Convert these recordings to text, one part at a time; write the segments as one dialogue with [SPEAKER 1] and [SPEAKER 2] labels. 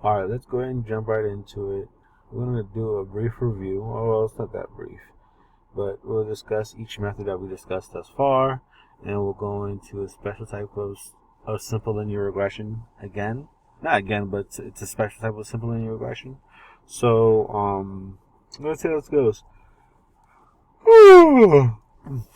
[SPEAKER 1] Alright, let's go ahead and jump right into it. We're going to do a brief review. Oh, well, it's not that brief, but we'll discuss each method that we discussed thus far, and we'll go into a special type of simple linear regression again. Not again, but it's a special type of simple linear regression. So, let's see how this goes.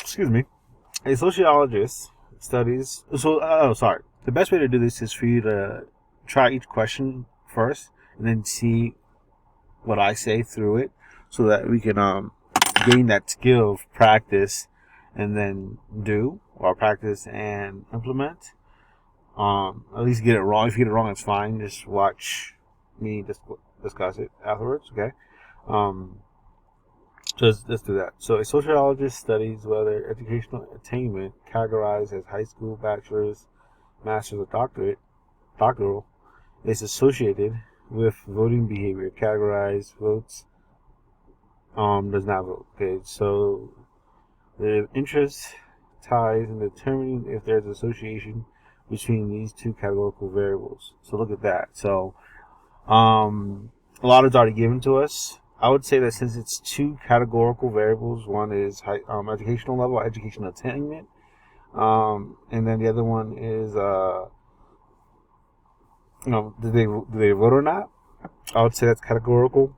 [SPEAKER 1] Excuse me. A sociologist studies. Sorry. The best way to do this is for you to try each question first, and then see what I say through it, so that we can gain that skill of practice, and then do or practice and implement. At least get it wrong. If you get it wrong, it's fine. Just watch me discuss it afterwards. Okay. So let's do that. So a sociologist studies whether educational attainment categorized as high school, bachelor's, master's, or doctoral is associated with voting behavior. Categorized votes does not vote. Okay, so the interest ties in determining if there's association between these two categorical variables. So look at that. So a lot is already given to us. I would say that since it's two categorical variables, one is educational level, educational attainment, and then the other one is do they vote or not? I would say that's categorical.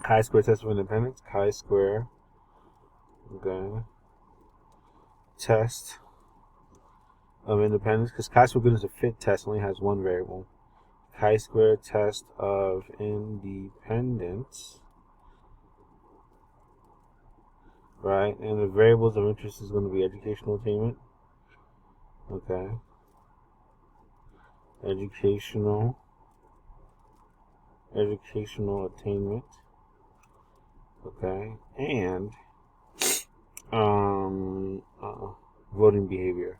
[SPEAKER 1] Chi-square test of independence, chi-square, okay, test of independence, because chi-square goodness of fit test only has one variable. Chi-square test of independence, right? And the variables of interest is going to be educational attainment, okay, educational attainment, okay, and voting behavior.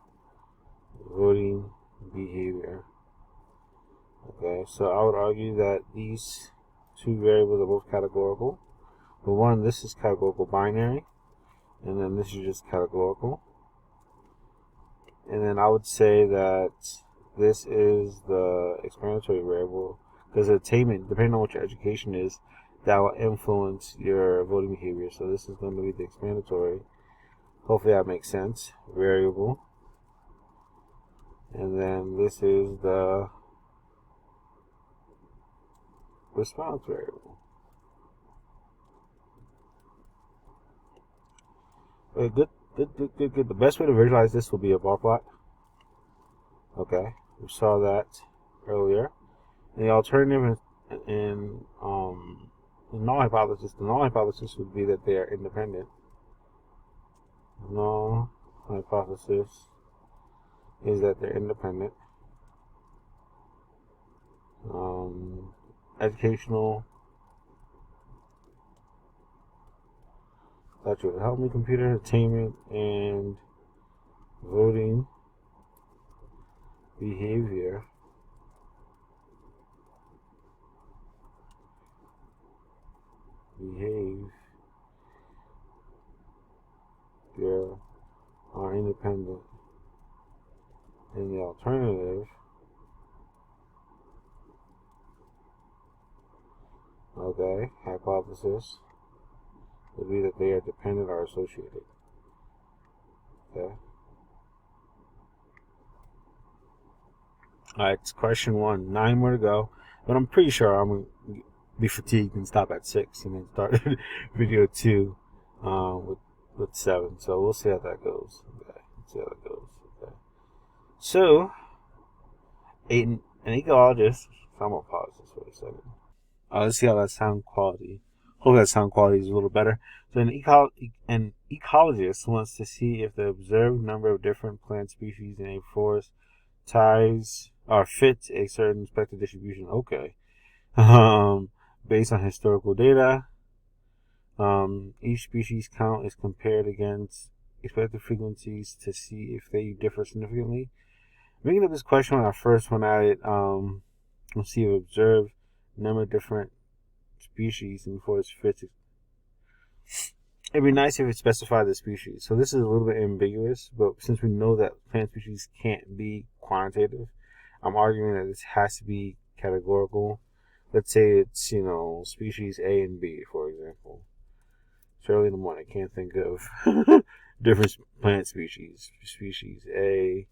[SPEAKER 1] Okay, so I would argue that these two variables are both categorical. But one, this is categorical binary, and then this is just categorical. And then I would say that this is the explanatory variable, because attainment, depending on what your education is, that will influence your voting behavior. So this is going to be the explanatory. Hopefully that makes sense. Variable. And then this is the response variable. Okay, good. The best way to visualize this will be a bar plot. Okay, we saw that earlier. And the alternative in null hypothesis, the null hypothesis would be that they are independent. Null hypothesis is that they're independent. Educational. That would help me. Computer attainment and voting behavior are independent, and the alternative, okay, hypothesis would be that they are dependent or associated. Okay. Alright, it's question 1. 9 more to go, but I'm pretty sure I'm going to be fatigued and stop at 6 and then start video 2 with 7. So we'll see how that goes. Okay. Okay. So, an ecologist, so I'm going to pause this for a second. Let's see how that sound quality. Hopefully that sound quality is a little better. So an ecologist wants to see if the observed number of different plant species in a forest ties or fits a certain expected distribution. Okay. Based on historical data, each species count is compared against expected frequencies to see if they differ significantly. Making up this question when I first went at it, let's see if observed number of different species in forest fits. It'd be nice if it specified the species. So this is a little bit ambiguous, but since we know that plant species can't be quantitative, I'm arguing that this has to be categorical. Let's say it's, species A and B, for example. It's early in the morning. I can't think of different plant species. Species A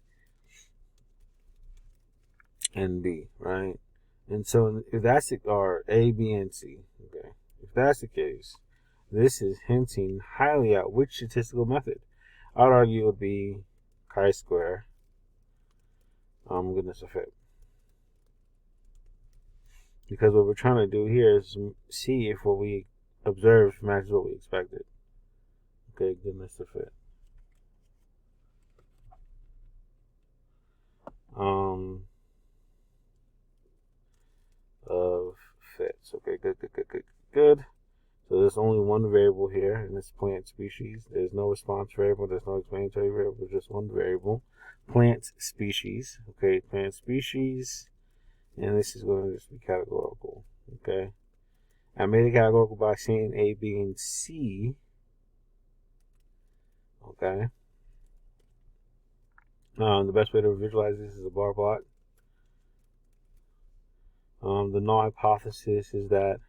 [SPEAKER 1] and B, right? And so if that's the, or A, B, and C, okay. If that's the case, this is hinting highly at which statistical method. I'd argue it would be chi-square, goodness of fit. Because what we're trying to do here is see if what we observed matches what we expected. Okay, goodness of fit. Of fits. Okay, good. So there's only one variable here in this plant species. There's no response variable. There's no explanatory variable. Just one variable. Plant species. Okay, plant species. And this is going to just be categorical. Okay. I made it categorical by saying A, B, and C. Okay. The best way to visualize this is a bar plot. The null hypothesis is that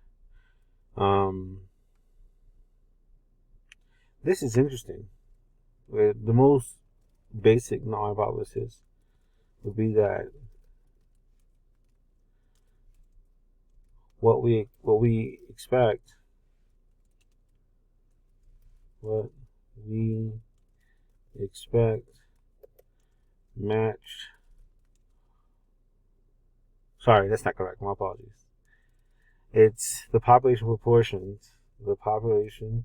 [SPEAKER 1] this is interesting. The most basic null hypothesis would be that what we expect matched. Sorry, that's not correct. My apologies. It's the population proportions. The population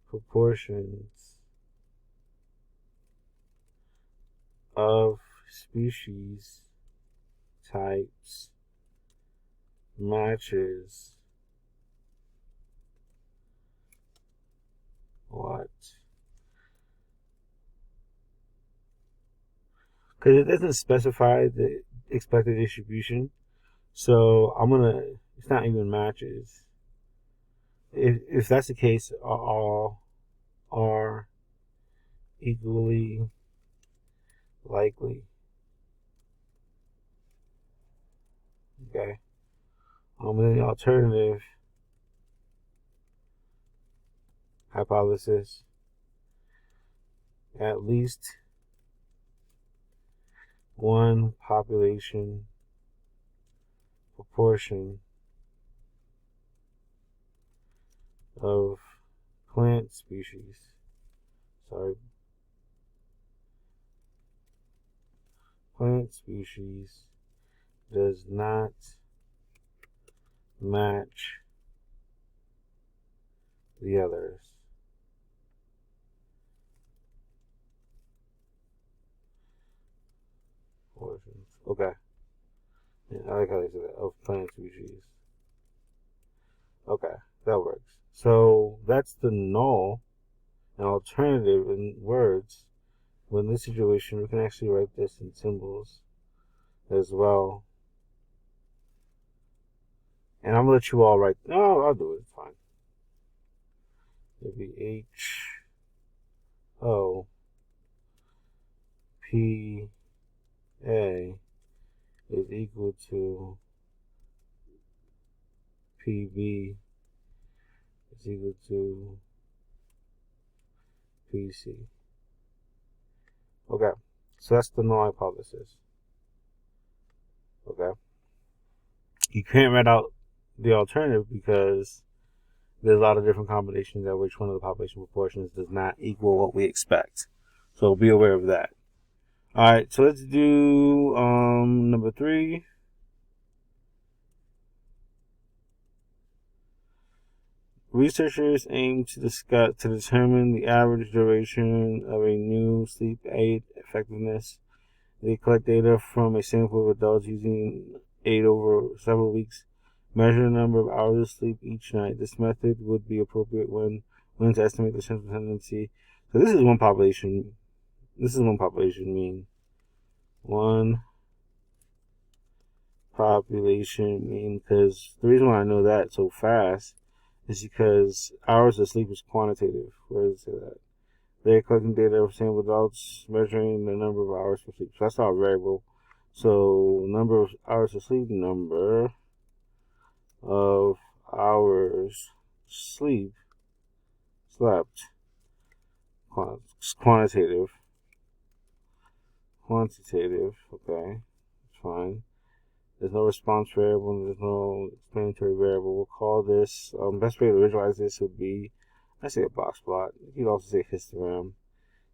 [SPEAKER 1] proportions of species types matches what? Because it doesn't specify the expected distribution, so it's not even matches. If that's the case, all are equally likely. Okay. Then the alternative hypothesis, at least one population proportion of plant species does not match the others. Okay. Yeah, I like how they say that. Of plant species. Okay, that works. So that's the null. An alternative in words. When in this situation, we can actually write this in symbols as well. And I'm gonna let you all write. No, I'll do it. It's fine. It'll be H O P A is equal to PB is equal to PC. Okay, so that's the null hypothesis. Okay, you can't write out the alternative because there's a lot of different combinations at which one of the population proportions does not equal what we expect. So be aware of that. All right, so let's do number 3. Researchers aim to determine the average duration of a new sleep aid effectiveness. They collect data from a sample of adults using aid over several weeks, measure the number of hours of sleep each night. This method would be appropriate when to estimate the central tendency. So this is one population. This is one population mean. One population mean, because the reason why I know that so fast is because hours of sleep is quantitative. Where does it say that? They're collecting data of sample adults, measuring the number of hours for sleep. So that's our variable. So number of hours of sleep, number of hours slept, quantitative, okay, it's fine. There's no response variable, there's no explanatory variable. We'll call this, best way to visualize this would be, I say a box plot. You could also say histogram.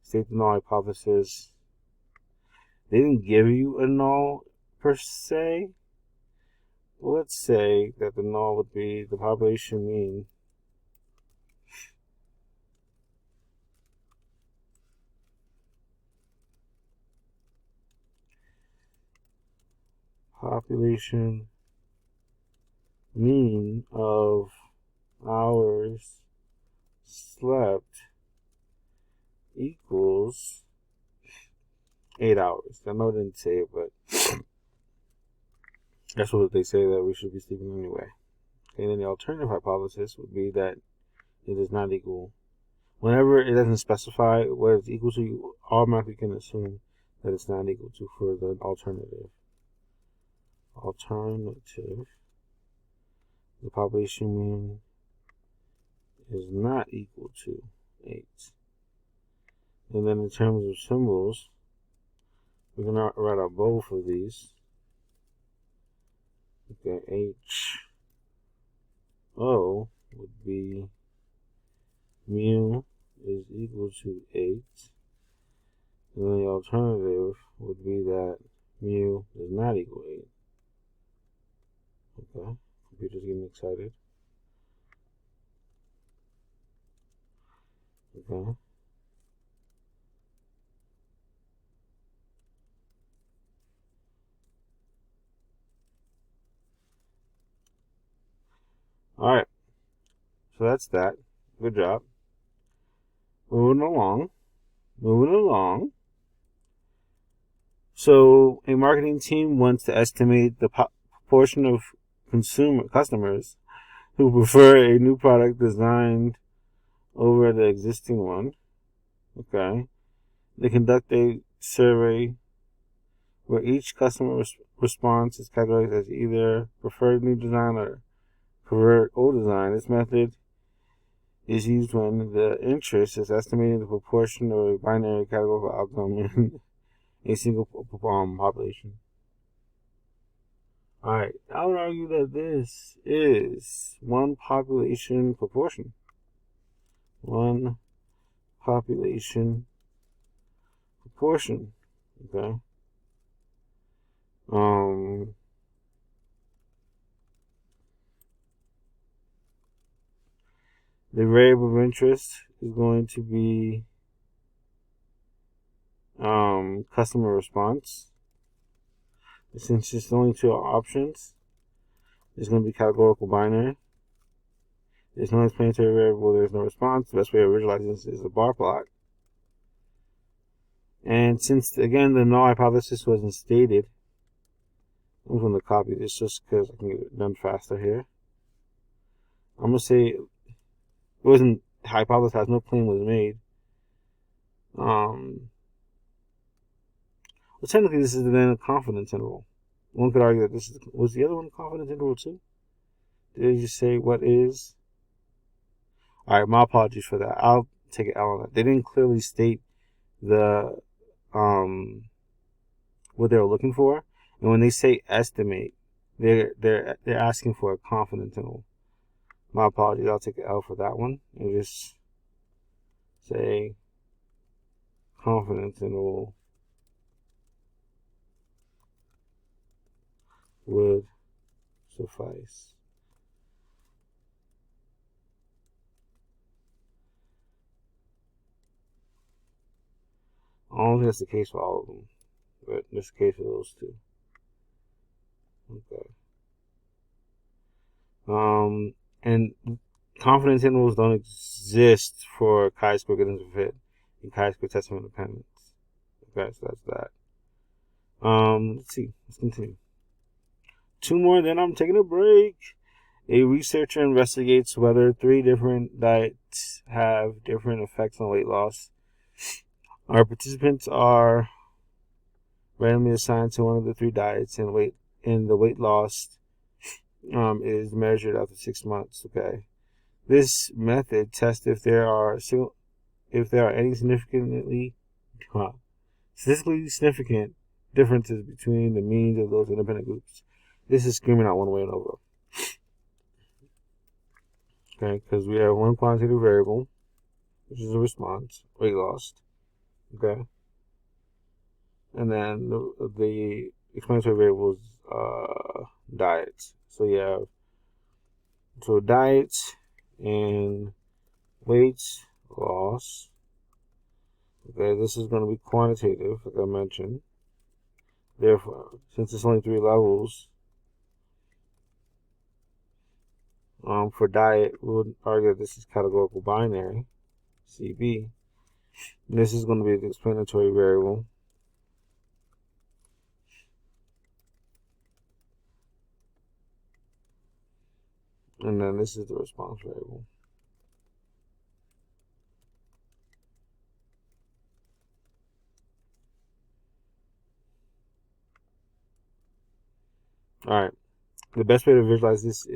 [SPEAKER 1] State the null hypothesis. They didn't give you a null per se. Well, let's say that the null would be the population mean of hours slept equals 8 hours. I know it didn't say it, but that's what they say, that we should be sleeping anyway. And then the alternative hypothesis would be that it is not equal. Whenever it doesn't specify what it's equal to, you automatically can assume that it's not equal to for the alternative. The population mean is not equal to 8. And then in terms of symbols, we're going to write out both of these. Okay, HO would be mu is equal to 8. And then the alternative would be that mu is not equal to 8. Okay, computer's getting excited. Okay. Alright, so that's that. Good job. Moving along. So a marketing team wants to estimate the proportion of customers who prefer a new product designed over the existing one. Okay. They conduct a survey where each customer response is calculated as either preferred new design or preferred old design. This method is used when the interest is estimating the proportion of a binary categorical outcome in a single population. Alright, I would argue that this is one population proportion. Okay? The variable of interest is going to be customer response. Since it's only two options, it's going to be categorical binary. There's no explanatory variable, there's no response. The best way of visualizing this is a bar plot. And since, again, the null hypothesis wasn't stated, I'm going to copy this just because I can get it done faster here. I'm going to say it wasn't hypothesized, no claim was made. Well, technically, this is then a confidence interval. One could argue that this was the other one confidence interval too? Did you say what is? Alright, my apologies for that. I'll take an L on that. They didn't clearly state the what they were looking for. And when they say estimate, they're asking for a confidence interval. My apologies, I'll take an L for that one. And just say confidence interval would suffice. I don't think that's the case for all of them, but that's the case for those two. Okay. And confidence intervals don't exist for chi-square goodness of fit and chi-square test of independence. Okay, so that's that. Let's see. Let's continue. Two more, then I'm taking a break. A researcher investigates whether 3 different diets have different effects on weight loss. Our participants are randomly assigned to one of the three diets, and the weight lost is measured after 6 months. Okay, this method tests if there are any statistically significant differences between the means of those independent groups. This is screaming out one way and over. Okay, because we have one quantitative variable, which is a response, weight lost. Okay, and then the explanatory variables, diets. So you have diets and weight loss. Okay, this is going to be quantitative, like I mentioned. Therefore, since it's only 3 levels, for diet, we would argue that this is categorical binary, CB. And this is going to be the explanatory variable. And then this is the response variable. Alright, the best way to visualize this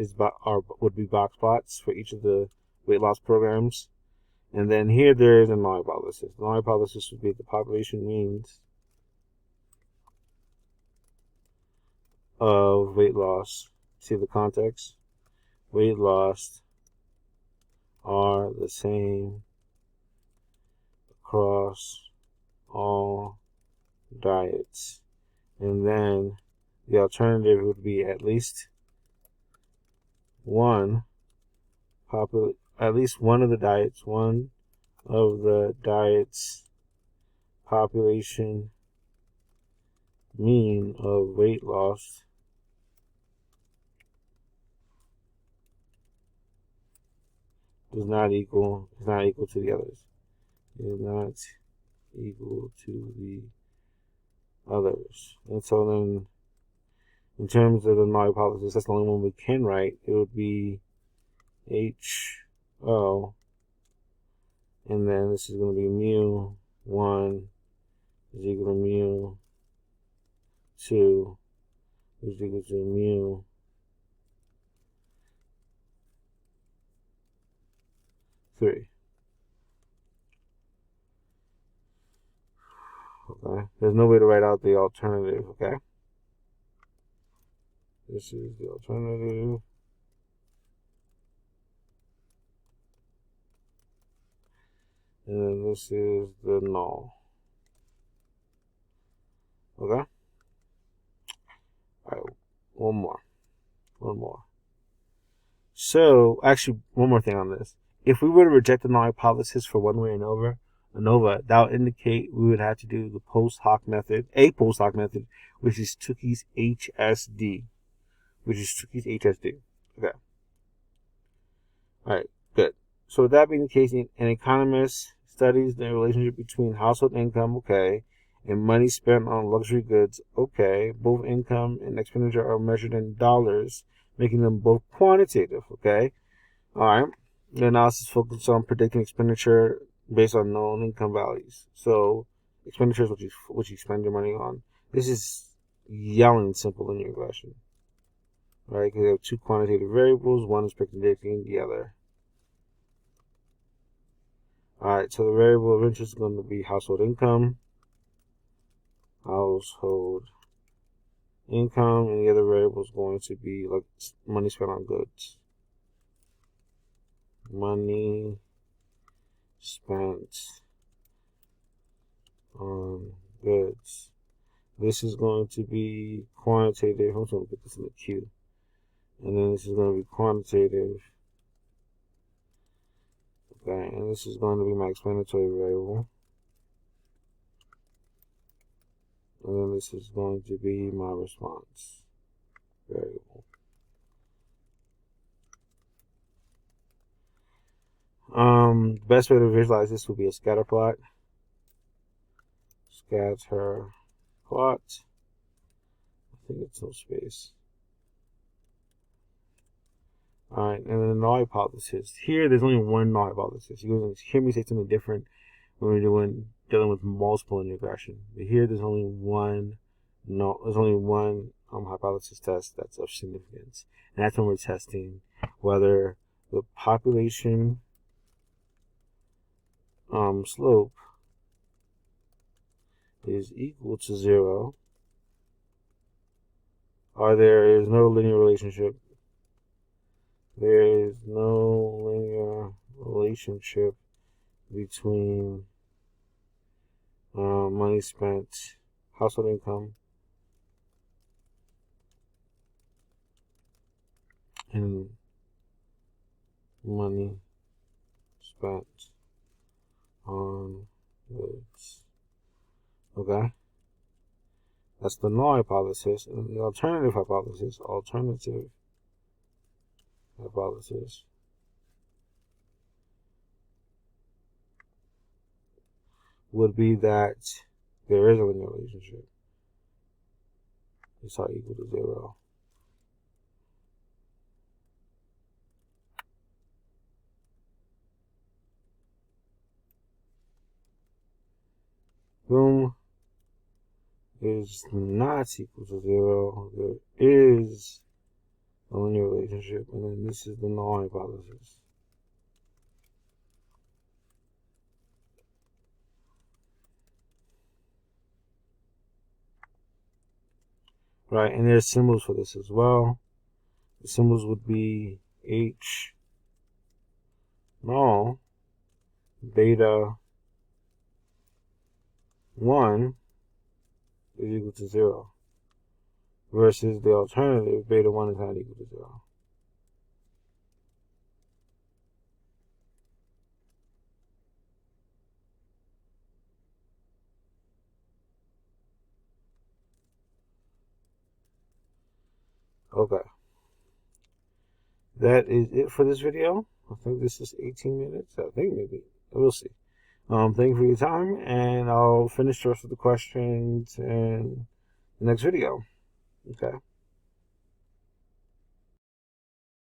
[SPEAKER 1] would be box plots for each of the weight loss programs. And then here there is a null hypothesis. The null hypothesis would be the population means of weight loss. See the context? Weight loss are the same across all diets. And then the alternative would be at least one of the diets population mean of weight loss is not equal to the others. Is not equal to the others. And so then, in terms of the null hypothesis, that's the only one we can write. It would be HO, and then this is going to be mu1 is equal to mu2 is equal to mu3. Okay, there's no way to write out the alternative. Okay, this is the alternative. And then this is the null. Okay? Alright, one more. So, actually, one more thing on this. If we were to reject the null hypothesis for one way ANOVA, that would indicate we would have to do the post hoc method, which is Tukey's HSD. Okay. Alright, good. So with that being the case, an economist studies the relationship between household income, okay, and money spent on luxury goods, okay. Both income and expenditure are measured in dollars, making them both quantitative, okay. Alright. The analysis focuses on predicting expenditure based on known income values. So expenditure is what you spend your money on. This is yelling simple linear regression. Right, because you have 2 quantitative variables, one is predicting the other. Alright, so the variable of interest is going to be household income, and the other variable is going to be like money spent on goods. Money spent on goods. This is going to be quantitative. I'm just going to put this in the Q. And then this is going to be quantitative. Okay, and this is going to be my explanatory variable. And then this is going to be my response variable. The best way to visualize this would be a scatter plot. Scatter plot. I think it's no space. Alright, and then the null hypothesis. Here, there's only one null hypothesis. You're going to hear me say something different when we're dealing with multiple linear regression. But here, there's only one no, there's only one hypothesis test that's of significance, and that's when we're testing whether the population slope is equal to 0, or there is no linear relationship. There is no linear relationship between money spent, household income, and money spent on goods. Okay? That's the null hypothesis. And the alternative hypothesis would be that there is a linear relationship. It's all equal to 0. Boom is not equal to 0. There is a linear relationship, and then this is the null hypothesis. Right, and there's symbols for this as well. The symbols would be H null beta 1 is equal to 0, versus the alternative beta 1 is not equal to 0. Okay. That is it for this video. I think this is 18 minutes. I think maybe. We'll see. Thank you for your time, and I'll finish the rest of the questions in the next video. Okay.